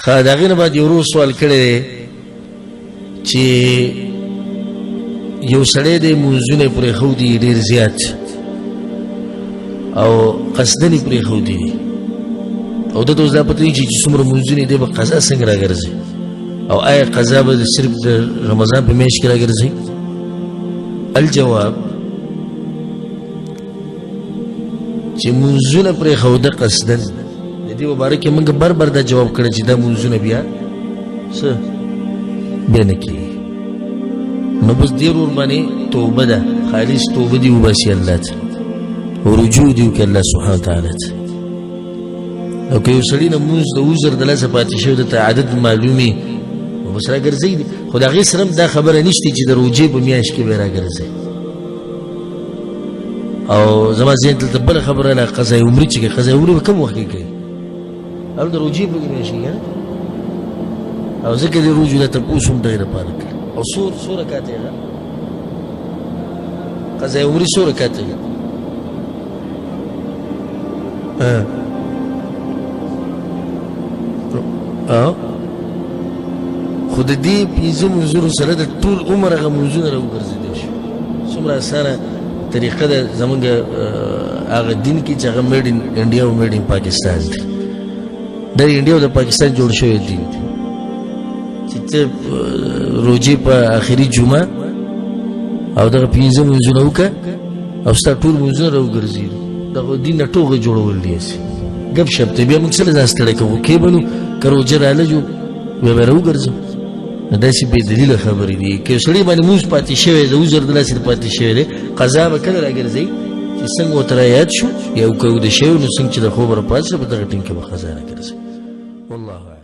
د هغې نه بعد یو ورو سوال کړی دی چې یو سړی دی مونځونه یې پرېښودي ډېر زیات او قصدن یې پرېښودي دي او ده ته اوس دا پته نه چې څومره مونځونه دی به قضا څنګه راګرځي او آیا قضا به صرف د رمضان په میاشت کې راګرځي؟ الجواب چې مونځونه پرېښوده قصدن د دې مبارک کې موږ بر بر دا جواب کړی چې دا مونځونه بیا څه بیا نه کېږي نو بس دې ورور باندې توبه ده خالص توبه دې وباسي الله ته او رجوع دې وکړي الله سبحانه وتعالی ته او که یو سړي نه مونځ د عذر د لاسه پاتې شوی درته عادت معلومي نو بس راګرځئ خو د هغې سره هم دا خبره نشته چې د روژې په میاشت کې به یې راګرځئ او زما ذهن دلته بله خبره راغله قضای عمرې چې کوي قضای عمرې به کوم وخت کې کوي هلته د روژې په میاشت کې او ځکه دې روژو دا تپوس هم دغې لپاره کوي او څو رکعته یې قضای عمرې څو رکعته یې خو د دې پنځه منظورو سره د ټول عمر هغه منځونه راوګرځېدی شو څومره اسانه طریقه ده زمونږ هغه دین کې چې هغه میډ ان انډیا او میډ ان پاکستان دی دا انډیا او د پاکستان جوړ شوی دین دی چې ته روژې په آخري جمعه او دغه پنځه منځونه وکړه او ستا ټول منځونه راوګرځېدي دغه دین نه ټوغه جوړول دي ګپ شپ ته بیا موږ سره ځان ستړی کوو کې به نو که روژه راله جو بیا به راوګرځو نو داسې بې دلیله خبرې دي که یو سړي باندې مونځ پاتې شوی د عذر د لاسې پاتې شوی دی قضا به کله راګرځئ چې څنګه ورته رایاد شو یا وکه وده شوی نو څنګه چې د خوب راپاڅه په دغه ټیم کې به قضا راګرځئ والله